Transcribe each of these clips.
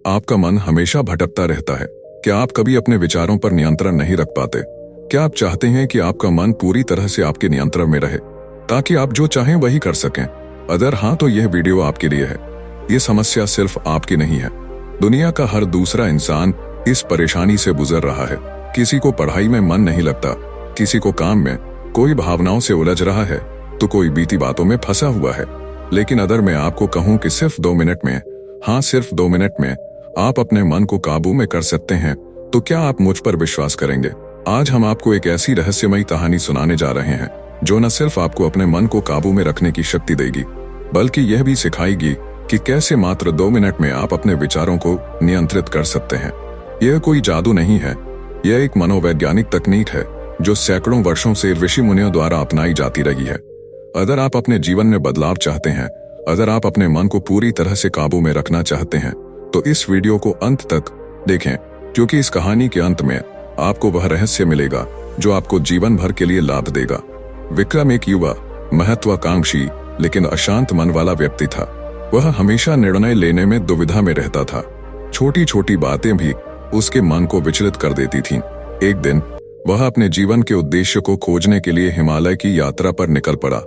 आपका मन हमेशा भटकता रहता है। क्या आप कभी अपने विचारों पर नियंत्रण नहीं रख पाते? क्या आप चाहते हैं कि आपका मन पूरी तरह से आपके नियंत्रण में रहे ताकि आप जो चाहें वही कर सकें? अगर हाँ, तो यह वीडियो आपके लिए है। ये समस्या सिर्फ आपकी नहीं है, दुनिया का हर दूसरा इंसान इस परेशानी से गुजर रहा है। किसी को पढ़ाई में मन नहीं लगता, किसी को काम में, कोई भावनाओं से उलझ रहा है, तो कोई बीती बातों में फंसा हुआ है। लेकिन अगर मैं आपको कहूं कि सिर्फ 2 मिनट में, हाँ सिर्फ 2 मिनट में आप अपने मन को काबू में कर सकते हैं, तो क्या आप मुझ पर विश्वास करेंगे? आज हम आपको एक ऐसी रहस्यमयी कहानी सुनाने जा रहे हैं जो न सिर्फ आपको अपने मन को काबू में रखने की शक्ति देगी, बल्कि यह भी सिखाएगी कि कैसे मात्र 2 मिनट में आप अपने विचारों को नियंत्रित कर सकते हैं। यह कोई जादू नहीं है, यह एक मनोवैज्ञानिक तकनीक है जो सैकड़ों वर्षों से ऋषि मुनियों द्वारा अपनाई जाती रही है। अगर आप अपने जीवन में बदलाव चाहते हैं, अगर आप अपने मन को पूरी तरह से काबू में रखना चाहते हैं, तो इस वीडियो को अंत तक देखें, क्योंकि इस कहानी के अंत में आपको वह रहस्य मिलेगा जो आपको जीवन भर के लिए लाभ देगा। विक्रम एक युवा, महत्वाकांक्षी लेकिन अशांत मन वाला व्यक्ति था। वह हमेशा निर्णय लेने में दुविधा में रहता था। छोटी छोटी बातें भी उसके मन को विचलित कर देती थीं। एक दिन वह अपने जीवन के उद्देश्य को खोजने के लिए हिमालय की यात्रा पर निकल पड़ा।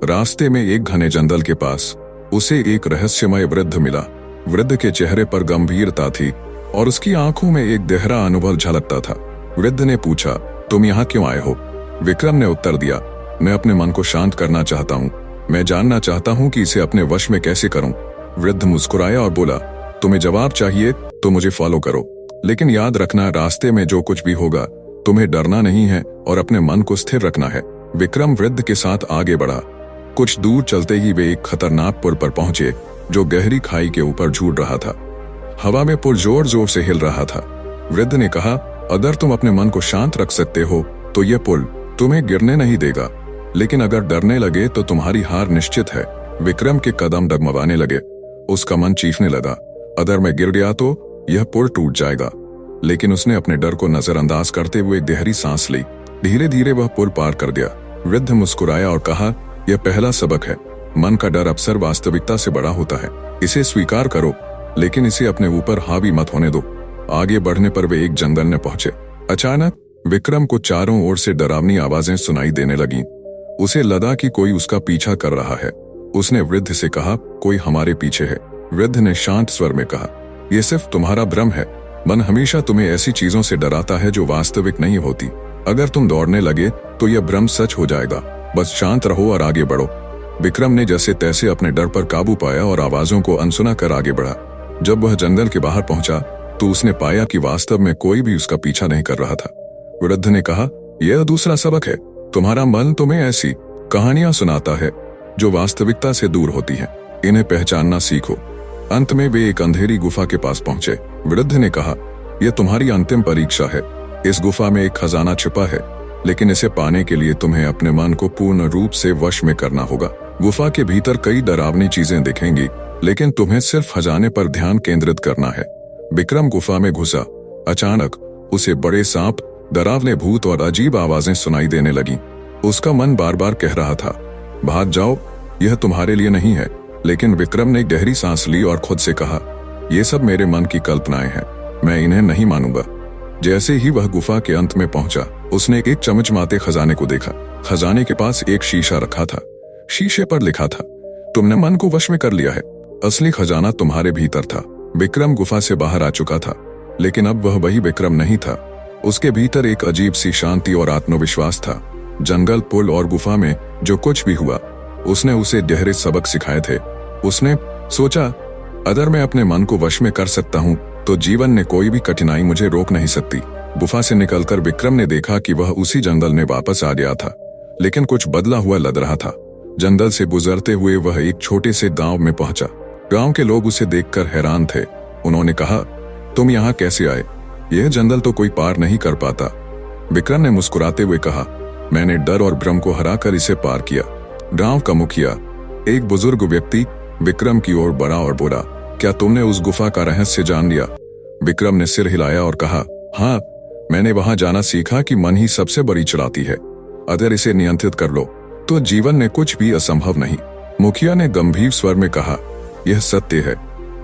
रास्ते में एक घने जंगल के पास उसे एक रहस्यमय वृद्ध मिला। वृद्ध के चेहरे पर गंभीरता थी और उसकी आंखों में एक गहरा अनुभव झलकता था। वृद्ध ने पूछा, तुम यहाँ क्यों आए हो? विक्रम ने उत्तर दिया, मैं अपने मन को शांत करना चाहता हूँ। मैं जानना चाहता हूँ कि इसे अपने वश में कैसे करूँ। वृद्ध मुस्कुराया और बोला, तुम्हें जवाब चाहिए तो मुझे फॉलो करो, लेकिन याद रखना, रास्ते में जो कुछ भी होगा तुम्हें डरना नहीं है और अपने मन को स्थिर रखना है। विक्रम वृद्ध के साथ आगे बढ़ा। कुछ दूर चलते ही वे एक खतरनाक पुल पर पहुंचे जो गहरी खाई के ऊपर झूल रहा था। हवा में पुल जोर जोर से हिल रहा था। वृद्ध ने कहा, अगर तुम अपने मन को शांत रख सकते हो तो यह पुल तुम्हें गिरने नहीं देगा, लेकिन अगर डरने लगे तो तुम्हारी हार निश्चित है। विक्रम के कदम डगमगाने लगे। उसका मन चीखने लगा, अगर मैं गिर गया तो यह पुल टूट जाएगा। लेकिन उसने अपने डर को नजरअंदाज करते हुए गहरी सांस ली। धीरे धीरे वह पुल पार कर गया। वृद्ध मुस्कुराया और कहा, यह पहला सबक है, मन का डर अक्सर वास्तविकता से बड़ा होता है। इसे स्वीकार करो, लेकिन इसे अपने ऊपर हावी मत होने दो। आगे बढ़ने पर वे एक जंगल में पहुंचे। अचानक विक्रम को चारों ओर से डरावनी आवाजें सुनाई देने लगीं। उसे लगा कि कोई उसका पीछा कर रहा है। उसने वृद्ध से कहा, कोई हमारे पीछे है। वृद्ध ने शांत स्वर में कहा, यह सिर्फ तुम्हारा भ्रम है। मन हमेशा तुम्हें ऐसी चीजों से डराता है जो वास्तविक नहीं होती। अगर तुम दौड़ने लगे तो यह भ्रम सच हो जाएगा। बस शांत रहो और आगे बढ़ो। विक्रम ने जैसे तैसे अपने डर पर काबू पाया और आवाजों को अनसुना कर आगे बढ़ा। जब वह जंगल के बाहर पहुंचा तो उसने पाया कि वास्तव में कोई भी उसका पीछा नहीं कर रहा था। वृद्ध ने कहा, यह दूसरा सबक है, तुम्हारा मन तुम्हें ऐसी कहानियां सुनाता है जो वास्तविकता से दूर होती हैं। इन्हें पहचानना सीखो। अंत में वे एक अंधेरी गुफा के पास पहुंचे। वृद्ध ने कहा, यह तुम्हारी अंतिम परीक्षा है। इस गुफा में एक खजाना छिपा है, लेकिन इसे पाने के लिए तुम्हें अपने मन को पूर्ण रूप से वश में करना होगा। गुफा के भीतर कई डरावनी चीजें दिखेंगी, लेकिन तुम्हें सिर्फ खजाने पर ध्यान केंद्रित करना है। विक्रम गुफा में घुसा। अचानक उसे बड़े सांप, डरावने भूत और अजीब आवाजें सुनाई देने लगीं। उसका मन बार बार कह रहा था, भाग जाओ, यह तुम्हारे लिए नहीं है। लेकिन विक्रम ने गहरी सांस ली और खुद से कहा, ये सब मेरे मन की कल्पनाएं हैं, मैं इन्हें नहीं मानूंगा। जैसे ही वह गुफा के अंत में पहुंचा, उसने एक चमचमाते खजाने को देखा। खजाने के पास एक शीशा रखा था। शीशे पर लिखा था, तुमने मन को वश में कर लिया है, असली खजाना तुम्हारे भीतर था। विक्रम गुफा से बाहर आ चुका था, लेकिन अब वह वही विक्रम नहीं था। उसके भीतर एक अजीब सी शांति और आत्मविश्वास था। जंगल, पुल और गुफा में जो कुछ भी हुआ, उसने उसे गहरे सबक सिखाए थे। उसने सोचा, अगर मैं अपने मन को वश में कर सकता हूँ तो जीवन में कोई भी कठिनाई मुझे रोक नहीं सकती। गुफा से निकलकर विक्रम ने देखा कि वह उसी जंगल में वापस आ गया था, लेकिन कुछ बदला हुआ लग रहा था। जंगल से गुजरते हुए वह एक छोटे से गांव में पहुंचा। गांव के लोग उसे देखकर हैरान थे। उन्होंने कहा, तुम यहाँ कैसे आए? यह जंगल तो कोई पार नहीं कर पाता। विक्रम ने मुस्कुराते हुए कहा, मैंने डर और भ्रम को हराकर इसे पार किया। गांव का मुखिया, एक बुजुर्ग व्यक्ति, विक्रम की ओर बढ़ा और बोला, क्या तुमने उस गुफा का रहस्य जान लिया? विक्रम ने सिर हिलाया और कहा, हाँ, मैंने वहां जाना सीखा कि मन ही सबसे बड़ी चुनौती है। अगर इसे नियंत्रित कर लो तो जीवन में कुछ भी असंभव नहीं। मुखिया ने गंभीर स्वर में कहा, यह सत्य है,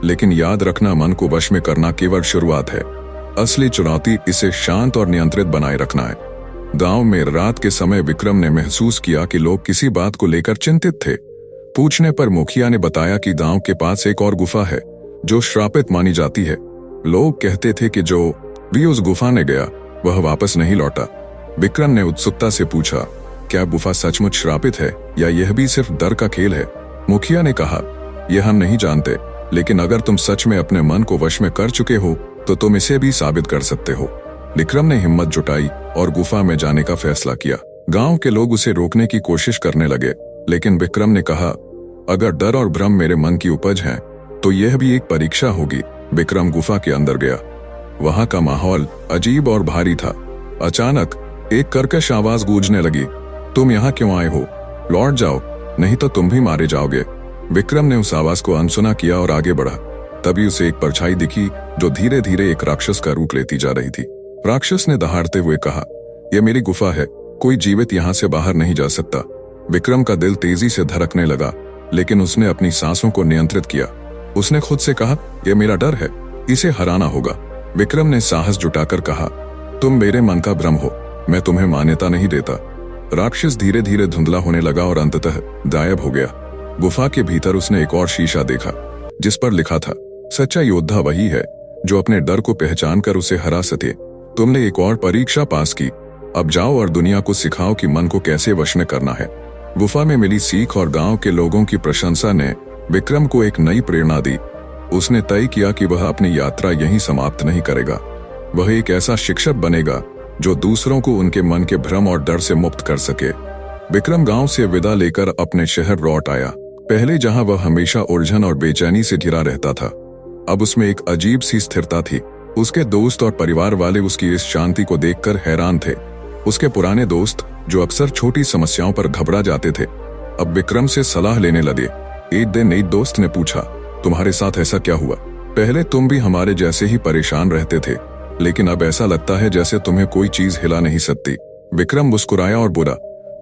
लेकिन याद रखना, मन को वश में करना केवल शुरुआत है। असली चुनौती इसे शांत और नियंत्रित बनाए रखना है। गांव में रात के समय विक्रम ने महसूस किया कि लोग किसी बात को लेकर चिंतित थे। पूछने पर मुखिया ने बताया कि गांव के पास एक और गुफा है जो श्रापित मानी जाती है। लोग कहते थे कि जो भी उस गुफा में गया वह वापस नहीं लौटा। विक्रम ने उत्सुकता से पूछा, क्या गुफा सचमुच श्रापित है या यह भी सिर्फ डर का खेल है? मुखिया ने कहा, यह हम नहीं जानते, लेकिन अगर तुम सच में अपने मन को वश में कर चुके हो तो तुम इसे भी साबित कर सकते हो। विक्रम ने हिम्मत जुटाई और गुफा में जाने का फैसला किया। गांव के लोग उसे रोकने की कोशिश करने लगे, लेकिन विक्रम ने कहा, अगर डर और भ्रम मेरे मन की उपज है तो यह भी एक परीक्षा होगी। विक्रम गुफा के अंदर गया। वहां का माहौल अजीब और भारी था। अचानक एक कर्कश आवाज गूंजने लगी, तुम यहाँ क्यों आए हो? लौट जाओ, नहीं तो तुम भी मारे जाओगे। विक्रम ने उस आवाज को अनसुना किया और आगे बढ़ा। तभी उसे एक परछाई दिखी जो धीरे धीरे एक राक्षस का रूप लेती जा रही थी। राक्षस ने दहाड़ते हुए कहा, यह मेरी गुफा है, कोई जीवित यहाँ से बाहर नहीं जा सकता। विक्रम का दिल तेजी से धड़कने लगा, लेकिन उसने अपनी सांसों को नियंत्रित किया। उसने खुद से कहा, यह मेरा डर है, इसे हराना होगा। विक्रम ने साहस जुटाकर कहा, तुम मेरे मन का भ्रम हो, मैं तुम्हें मान्यता नहीं देता। राक्षस धीरे धीरे धुंधला होने लगा और अंततः गायब हो गया। गुफा के भीतर उसने एक और शीशा देखा जिस पर लिखा था, सच्चा योद्धा वही है जो अपने डर को पहचान कर उसे हरा सके। तुमने एक और परीक्षा पास की, अब जाओ और दुनिया को सिखाओ कि मन को कैसे वश में करना है। गुफा में मिली सीख और गांव के लोगों की प्रशंसा ने विक्रम को एक नई प्रेरणा दी। उसने तय किया कि वह अपनी यात्रा यहीं समाप्त नहीं करेगा। वह एक ऐसा शिक्षक बनेगा जो दूसरों को उनके मन के भ्रम और डर से मुक्त कर सके। विक्रम गांव से विदा लेकर अपने शहर लौट आया। पहले जहां वह हमेशा उलझन और बेचैनी से घिरा रहता था, अब उसमें एक अजीब सी स्थिरता थी। उसके दोस्त और परिवार वाले उसकी इस शांति को देखकर हैरान थे। उसके पुराने दोस्त जो अक्सर छोटी समस्याओं पर घबरा जाते थे, अब विक्रम से सलाह लेने लगे। एक दिन एक दोस्त ने पूछा, तुम्हारे साथ ऐसा क्या हुआ? पहले तुम भी हमारे जैसे ही परेशान रहते थे, लेकिन अब ऐसा लगता है जैसे तुम्हें कोई चीज हिला नहीं सकती। विक्रम मुस्कुराया और बोला,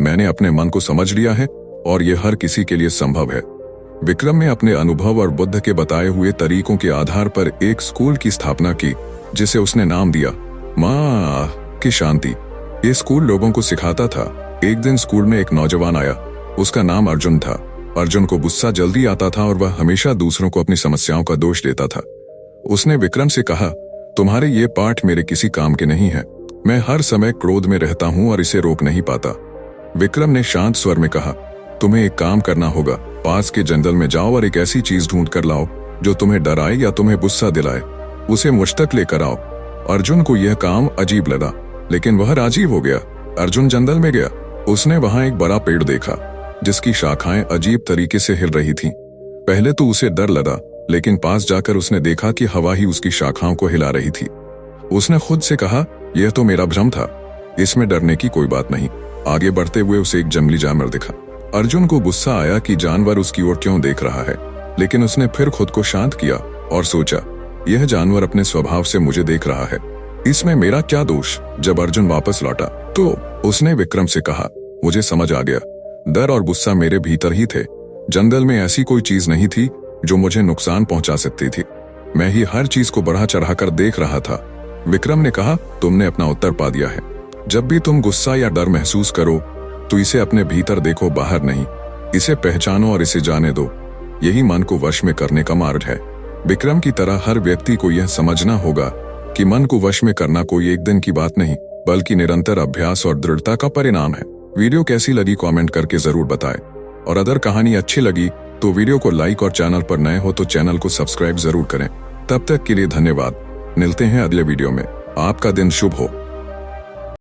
मैंने अपने मन को समझ लिया है और यह हर किसी के लिए संभव है। विक्रम ने अपने अनुभव और बुद्ध के बताए हुए तरीकों के आधार पर एक स्कूल की स्थापना की जिसे उसने नाम दिया मां की शांति। ये स्कूल लोगों को सिखाता था। एक दिन स्कूल में एक नौजवान आया, उसका नाम अर्जुन था। अर्जुन को गुस्सा जल्दी आता था और वह हमेशा दूसरों को अपनी समस्याओं का दोष देता था। उसने विक्रम से कहा, तुम्हारे ये पाठ मेरे किसी काम के नहीं है। मैं हर समय क्रोध में रहता हूं और इसे रोक नहीं पाता। विक्रम ने शांत स्वर में कहा, तुम्हें एक काम करना होगा, पास के जंगल में जाओ और एक ऐसी चीज ढूंढ कर लाओ जो तुम्हें डराए या तुम्हें गुस्सा दिलाए, उसे मुझ तक लेकर आओ। अर्जुन को यह काम अजीब लगा, लेकिन वह राजी हो गया। अर्जुन जंगल में गया। उसने वहां एक बड़ा पेड़ देखा जिसकी शाखाएं अजीब तरीके से हिल रही थीं। पहले तो उसे डर लगा, लेकिन पास जाकर उसने देखा कि हवा ही उसकी शाखाओं को हिला रही थी। उसने खुद से कहा, यह तो मेरा भ्रम था, इसमें डरने की कोई बात नहीं। आगे बढ़ते हुए उसे एक जंगली जानवर दिखा। अर्जुन को गुस्सा आया कि जानवर उसकी ओर क्यों देख रहा है, लेकिन उसने फिर खुद को शांत किया और सोचा, यह जानवर अपने स्वभाव से मुझे देख रहा है, इसमें मेरा क्या दोष। जब अर्जुन वापस लौटा तो उसने विक्रम से कहा, मुझे समझ आ गया, डर और गुस्सा मेरे भीतर ही थे। जंगल में ऐसी कोई चीज नहीं थी जो मुझे नुकसान पहुंचा सकती थी, मैं ही हर चीज को बढ़ा चढ़ाकर देख रहा था। विक्रम ने कहा, तुमने अपना उत्तर पा दिया है। जब भी तुम गुस्सा या डर महसूस करो तो इसे अपने भीतर देखो, बाहर नहीं। इसे पहचानो और इसे जाने दो। यही मन को वश में करने का मार्ग है। विक्रम की तरह हर व्यक्ति को यह समझना होगा कि मन को वश में करना कोई एक दिन की बात नहीं, बल्कि निरंतर अभ्यास और दृढ़ता का परिणाम है। वीडियो कैसी लगी कमेंट करके जरूर बताएं, और अगर कहानी अच्छी लगी तो वीडियो को लाइक और चैनल पर नए हो तो चैनल को सब्सक्राइब जरूर करें। तब तक के लिए धन्यवाद। मिलते हैं अगले वीडियो में। आपका दिन शुभ हो।